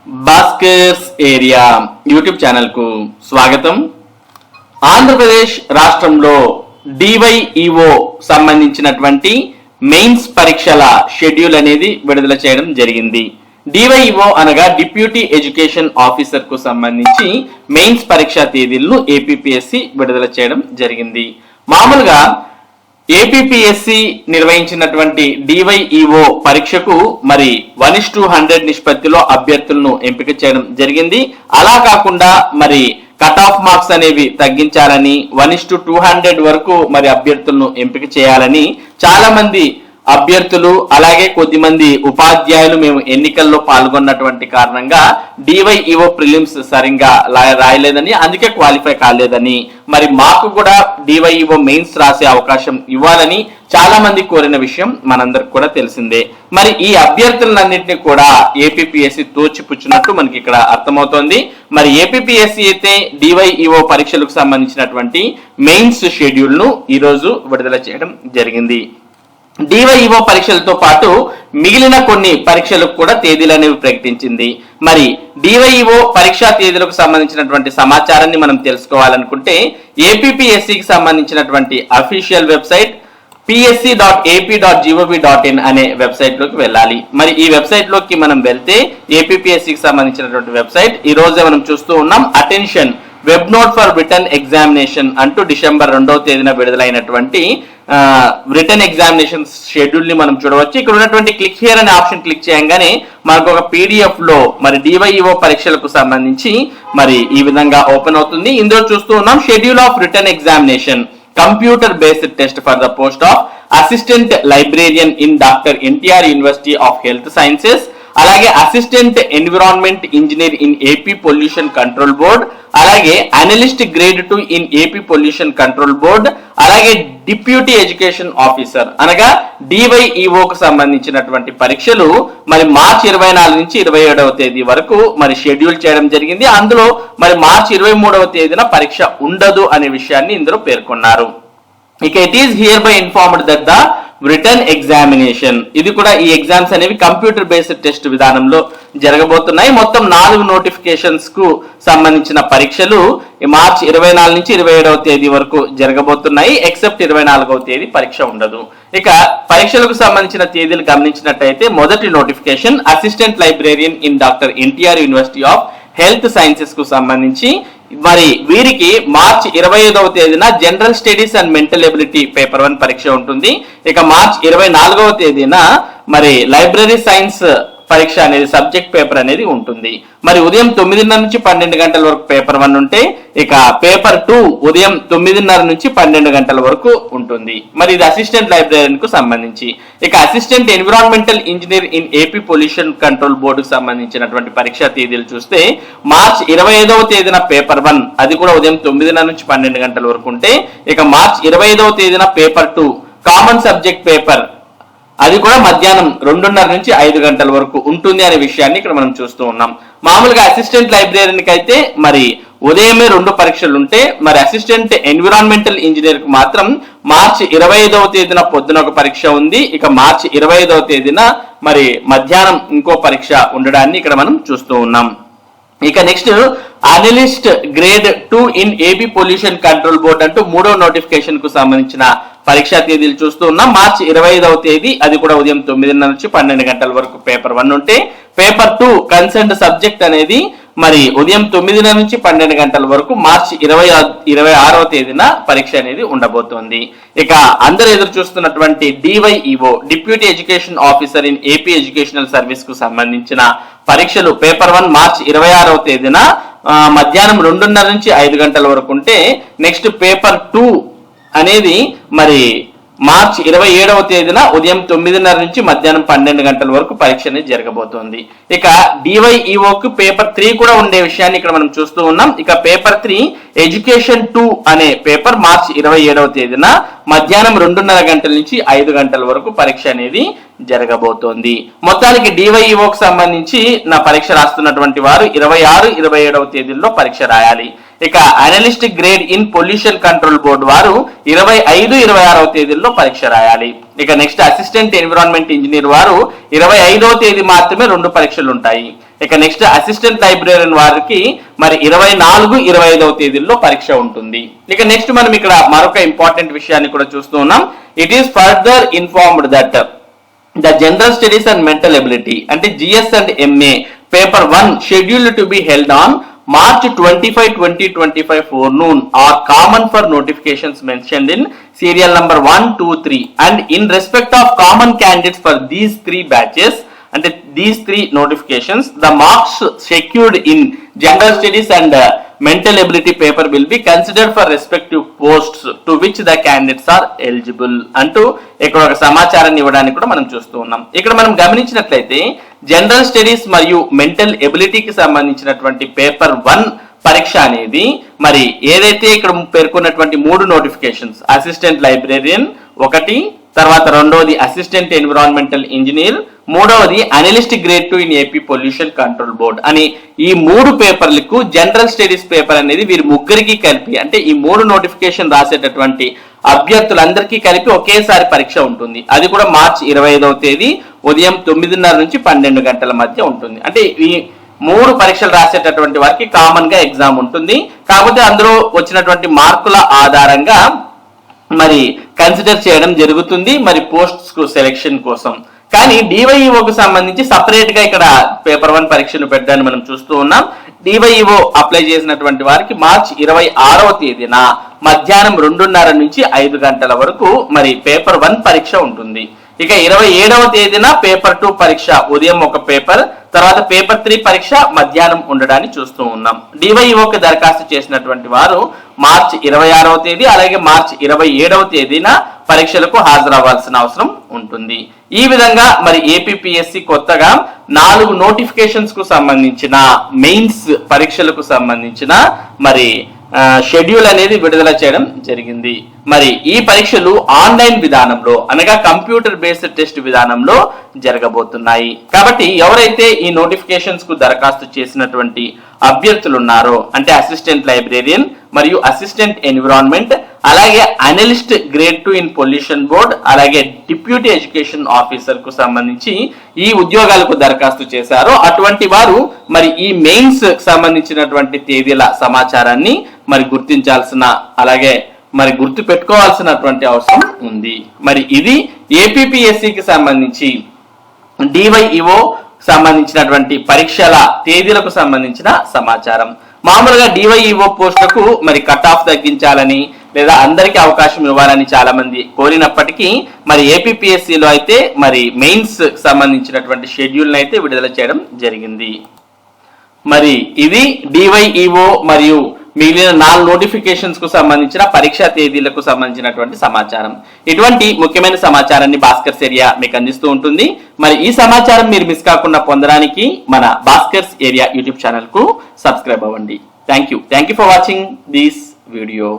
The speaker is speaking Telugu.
భాస్కర్స్ ఏరియా యూట్యూబ్ ఛానల్ కు స్వాగతం. ఆంధ్రప్రదేశ్ రాష్ట్రంలో డివైఈఓ సంబంధించినటువంటి మెయిన్స్ పరీక్షల షెడ్యూల్ అనేది విడుదల చేయడం జరిగింది. డివైఈఓ అనగా డిప్యూటీ ఎడ్యుకేషన్ ఆఫీసర్ కు సంబంధించి మెయిన్స్ పరీక్షా తేదీలను ఏపీపీఎస్సీ విడుదల చేయడం జరిగింది. మామూలుగా ఏపీపీఎస్సీ నిర్వహించినటువంటి డివైఈఓ పరీక్షకు మరి 1:100 నిష్పత్తిలో అభ్యర్థులను ఎంపిక చేయడం జరిగింది. అలా కాకుండా మరి కట్ ఆఫ్ మార్క్స్ అనేవి తగ్గించాలని 1:200 వరకు మరి అభ్యర్థులను ఎంపిక చేయాలని చాలా మంది అభ్యర్థులు అలాగే కొద్దిమంది ఉపాధ్యాయులు మేము ఎన్నికల్లో పాల్గొన్నటువంటి కారణంగా డివైఈఓ ప్రిలిమ్స్ సరిగ్గా రాయలేదని, అందుకే క్వాలిఫై కాలేదని, మరి మాకు కూడా డివైఈఓ మెయిన్స్ రాసే అవకాశం ఇవ్వాలని చాలా మంది కోరిన విషయం మనందరికి కూడా తెలిసిందే. మరి ఈ అభ్యర్థులన్నింటినీ కూడా ఏపీపీఎస్సీ తోచిపుచ్చినట్టు మనకి ఇక్కడ అర్థమవుతోంది. మరి ఏపీపీఎస్సీ అయితే డివైఈఓ పరీక్షలకు సంబంధించినటువంటి మెయిన్స్ షెడ్యూల్ ను ఈ రోజు విడుదల చేయడం జరిగింది. డివైఈఓ పరీక్షలతో పాటు మిగిలిన కొన్ని పరీక్షలకు కూడా తేదీలు అనేవి ప్రకటించింది. మరి డివైఈఓ పరీక్షా తేదీలకు సంబంధించినటువంటి సమాచారాన్ని మనం తెలుసుకోవాలనుకుంటే ఏపీపీఎస్సీకి సంబంధించినటువంటి అఫీషియల్ వెబ్సైట్ psc.ap.gov.in అనే వెబ్సైట్ లోకి వెళ్ళాలి. మరి ఈ వెబ్సైట్ లోకి మనం వెళ్తే ఏపీపీఎస్సీకి సంబంధించినటువంటి వెబ్సైట్ ఈ రోజే మనం చూస్తూ ఉన్నాం. Attention, web note for written examination అంటూ డిసెంబర్ 2వ తేదీన విడుదలైనటువంటి రిటర్న్ ఎగ్జామినేషన్ షెడ్యూల్ ని మనం చూడవచ్చు. ఇక్కడ ఉన్నటువంటి క్లిక్ హియర్ అనే ఆప్షన్ క్లిక్ చేయగానే మనకు ఒక పీడిఎఫ్ లో మరి డివైఈఓ పరీక్షలకు సంబంధించి మరి ఈ విధంగా ఓపెన్ అవుతుంది. ఇందులో చూస్తూ ఉన్నాం schedule of return examination, computer based test for the post of assistant librarian in doctor NTR university of health sciences, అలాగే assistant environment engineer in AP pollution control board, అలాగే analyst grade 2 in AP pollution control board, అలాగే డిప్యూటీ ఎడ్యుకేషన్ ఆఫీసర్ అనగా డివైఈఓకు సంబంధించినటువంటి పరీక్షలు మరి మార్చి 24 నుంచి 27వ తేదీ వరకు మరి షెడ్యూల్ చేయడం జరిగింది. అందులో మరి మార్చి 23వ తేదీన పరీక్ష ఉండదు అనే విషయాన్ని ఇందులో పేర్కొన్నారు. ఇక it is here by informed that the written examination, ఇది కూడా ఈ ఎగ్జామ్స్ అనేవి కంప్యూటర్ బేస్డ్ టెస్ట్ విధానంలో జరగబోతున్నాయి. మొత్తం 4 నోటిఫికేషన్స్ కు సంబంధించిన పరీక్షలు మార్చి 24 నుంచి 27వ తేదీ వరకు జరగబోతున్నాయి. ఎక్సెప్ట్ 24వ తేదీ పరీక్ష ఉండదు. ఇక పరీక్షలకు సంబంధించిన తేదీలు గమనించినట్టయితే మొదటి notification assistant librarian in doctor NTR university of health sciences కు సంబంధించి మరి వీరికి మార్చి 25వ తేదీన general studies and mental ability paper 1 పరీక్ష ఉంటుంది. ఇక మార్చి 24వ తేదీన మరి లైబ్రరీ సైన్స్ పరీక్ష అనేది సబ్జెక్ట్ పేపర్ అనేది ఉంటుంది. మరి ఉదయం 9:30 నుంచి 12 గంటల వరకు పేపర్ 1 ఉంటే ఇక పేపర్ 2 ఉదయం 9:30 నుంచి 12 గంటల వరకు ఉంటుంది. మరి ఇది అసిస్టెంట్ లైబ్రరీయన్ కు సంబంధించి. ఇక assistant environmental engineer in AP pollution control board కు సంబంధించినటువంటి పరీక్షా తేదీలు చూస్తే మార్చి 25వ తేదీన పేపర్ 1 అది కూడా ఉదయం 9:30 నుంచి 12 గంటల వరకు ఉంటే ఇక మార్చి 25వ తేదీన పేపర్ 2 కామన్ సబ్జెక్ట్ పేపర్ అది కూడా మధ్యాహ్నం 2:30 నుంచి 5 గంటల వరకు ఉంటుంది అనే విషయాన్ని ఇక్కడ మనం చూస్తూ ఉన్నాం. మామూలుగా అసిస్టెంట్ లైబ్రరీకి అయితే మరి ఉదయమే 2 పరీక్షలు ఉంటే మరి అసిస్టెంట్ ఎన్విరాన్మెంటల్ ఇంజనీర్ కు మాత్రం మార్చి 25వ తేదీన పొద్దున ఒక పరీక్ష ఉంది. ఇక మార్చి 25వ తేదీన మరి మధ్యాహ్నం ఇంకో పరీక్ష ఉండడాన్ని ఇక్కడ మనం చూస్తూ ఉన్నాం. ఇక next analyst grade 2 in AP pollution control board అంటూ 3వ నోటిఫికేషన్ కు సంబంధించిన పరీక్షా తేదీలు చూస్తూ ఉన్నాం. మార్చి 25వ తేదీ అది కూడా ఉదయం 9:30 నుంచి 12 గంటల వరకు పేపర్ 1 ఉంటే పేపర్ 2 కన్సర్న్డ్ సబ్జెక్ట్ అనేది మరి ఉదయం 9:30 నుంచి 12 గంటల వరకు మార్చి 26వ తేదీన పరీక్ష అనేది ఉండబోతోంది. ఇక అందరూ ఎదురు చూస్తున్నటువంటి DyEO deputy education officer in AP educational service కు సంబంధించిన పరీక్షలు పేపర్ 1 మార్చి 26వ తేదీన మధ్యాహ్నం 2:30 నుంచి 5 గంటల వరకు ఉంటే నెక్స్ట్ పేపర్ 2 అనేది మరి మార్చి 27వ తేదీన ఉదయం 9:30 నుంచి మధ్యాహ్నం 12 గంటల వరకు పరీక్ష అనేది జరగబోతోంది. ఇక డివైఈఓకు పేపర్ 3 కూడా ఉండే విషయాన్ని ఇక్కడ మనం చూస్తూ ఉన్నాం. ఇక పేపర్ 3 ఎడ్యుకేషన్ 2 అనే పేపర్ మార్చి 27వ తేదీన మధ్యాహ్నం 2:30 గంటల నుంచి 5 గంటల వరకు పరీక్ష అనేది జరగబోతోంది. మొత్తానికి డివైఈఓకు సంబంధించి నా పరీక్ష రాస్తున్నటువంటి వారు 26, 27వ తేదీల్లో పరీక్ష రాయాలి. ఇక analyst grade in pollution control board వారు 25-26వ తేదీల్లో పరీక్ష రాయాలి. ఇక నెక్స్ట్ అసిస్టెంట్ ఎన్విరాన్మెంట్ ఇంజనీర్ వారు 25వ తేదీ మాత్రమే 2 పరీక్షలు ఉంటాయి. ఇక నెక్స్ట్ అసిస్టెంట్ లైబ్రేరియన్ వారికి మరి 24-25వ తేదీల్లో పరీక్ష ఉంటుంది. ఇక నెక్స్ట్ మనం ఇక్కడ మరొక ఇంపార్టెంట్ విషయాన్ని కూడా చూస్తూ ఉన్నాం. It is further informed that the general studies and mental ability అంటే GS and MA paper 1 scheduled to be held on March 25, 2025 forenoon are common for notifications mentioned in serial number 1, 2, 3 and in respect of common candidates for these 3 batches and these 3 notifications the marks secured in general studies and mental ability paper will be considered for respective posts to which the candidates are eligible అంటూ ఇక్కడ ఒక సమాచారాన్ని ఇవ్వడానికి కూడా మనం చూస్తూ ఉన్నాం. ఇక్కడ మనం గమనించినట్లయితే జనరల్ స్టడీస్ మరియు మెంటల్ ఎబిలిటీకి సంబంధించినటువంటి పేపర్ 1 పరీక్ష అనేది మరి ఏదైతే ఇక్కడ పేర్కొన్నటువంటి 3 నోటిఫికేషన్స్ అసిస్టెంట్ లైబ్రేరియన్ ఒకటి, తర్వాత రెండవది అసిస్టెంట్ ఎన్విరాన్మెంటల్ ఇంజనీర్, మూడవది analyst grade 2 in AP pollution control board అని ఈ 3 పేపర్లకు జనరల్ స్టడీస్ పేపర్ అనేది వీరి ముగ్గురికి కలిపి అంటే ఈ 3 నోటిఫికేషన్ రాసేటటువంటి అభ్యర్థులందరికీ కలిపి ఒకేసారి పరీక్ష ఉంటుంది. అది కూడా మార్చి 25వ తేదీ ఉదయం 9:30 నుంచి 12 గంటల మధ్య ఉంటుంది. అంటే ఈ 3 పరీక్షలు రాసేటటువంటి వారికి కామన్ గా ఎగ్జామ్ ఉంటుంది. కాకపోతే అందులో వచ్చినటువంటి మార్కుల ఆధారంగా మరి కన్సిడర్ చేయడం జరుగుతుంది మరి పోస్ట్స్ కు సెలెక్షన్ కోసం. కానీ డివైఈఓకు సంబంధించి సపరేట్ గా ఇక్కడ పేపర్ 1 పరీక్షను పెట్టడాన్ని మనం చూస్తూ ఉన్నాం. డివైఈఓ అప్లై చేసినటువంటి వారికి మార్చి 26వ తేదీన మధ్యాహ్నం 2:30 నుంచి 5 గంటల వరకు మరి పేపర్ 1 పరీక్ష ఉంటుంది. ఇక 27వ తేదీన పేపర్ 2 పరీక్ష ఉదయం ఒక పేపర్, తర్వాత పేపర్ 3 పరీక్ష మధ్యాహ్నం ఉండడాన్ని చూస్తూ ఉన్నాం. డివైఈఓకి దరఖాస్తు చేసినటువంటి వారు మార్చి 26వ తేదీ అలాగే మార్చి 27వ తేదీన పరీక్షలకు హాజరవ్వాల్సిన అవసరం ఉంటుంది. ఈ విధంగా మరి ఏపీపీఎస్సి కొత్తగా 4 నోటిఫికేషన్స్ కు సంబంధించిన మెయిన్స్ పరీక్షలకు సంబంధించిన మరి షెడ్యూల్ అనేది విడుదల చేయడం జరిగింది. మరి ఈ పరీక్షలు ఆన్లైన్ విధానంలో అనగా కంప్యూటర్ బేస్డ్ టెస్ట్ విధానంలో జరగబోతున్నాయి. కాబట్టి ఎవరైతే ఈ నోటిఫికేషన్స్ కు దరఖాస్తు చేసినటువంటి అభ్యర్థులు ఉన్నారో అంటే అసిస్టెంట్ లైబ్రేరియన్ మరియు అసిస్టెంట్ ఎన్విరాన్మెంట్ అలాగే analyst grade 2 in pollution board అలాగే డిప్యూటీ ఎడ్యుకేషన్ ఆఫీసర్ కు సంబంధించి ఈ ఉద్యోగాలకు దరఖాస్తు చేశారో అటువంటి వారు మరి ఈ మెయిన్స్ సంబంధించినటువంటి తేదీల సమాచారాన్ని మరి గుర్తించాల్సిన అలాగే మరి గుర్తు పెట్టుకోవాల్సినటువంటి అవసరం ఉంది. మరి ఇది ఏపీపీఎస్సికి సంబంధించి డివైఈఓ సంబంధించినటువంటి పరీక్షల తేదీలకు సంబంధించిన సమాచారం. మామూలుగా డివైఈఓ పోస్టులకు మరి కట్ ఆఫ్ తగ్గించాలని లేదా అందరికీ అవకాశం ఇవ్వాలని చాలా మంది కోరినప్పటికీ మరి ఏపీపీఎస్సిలో అయితే మరి మెయిన్స్ సంబంధించినటువంటి షెడ్యూల్ అయితే విడుదల చేయడం జరిగింది. మరి ఇది డివైఈఓ మరియు మిగిలిన 4 నోటిఫికేషన్స్ కు సంబంధించిన పరీక్షా తేదీలకు సంబంధించినటువంటి సమాచారం. ఇటువంటి ముఖ్యమైన సమాచారాన్ని భాస్కర్స్ ఏరియా మీకు అందిస్తూ ఉంటుంది. మరి ఈ సమాచారం మీరు మిస్ కాకుండా పొందడానికి మన భాస్కర్స్ ఏరియా యూట్యూబ్ ఛానల్ కు సబ్స్క్రైబ్ అవ్వండి. Thank you for watching this video.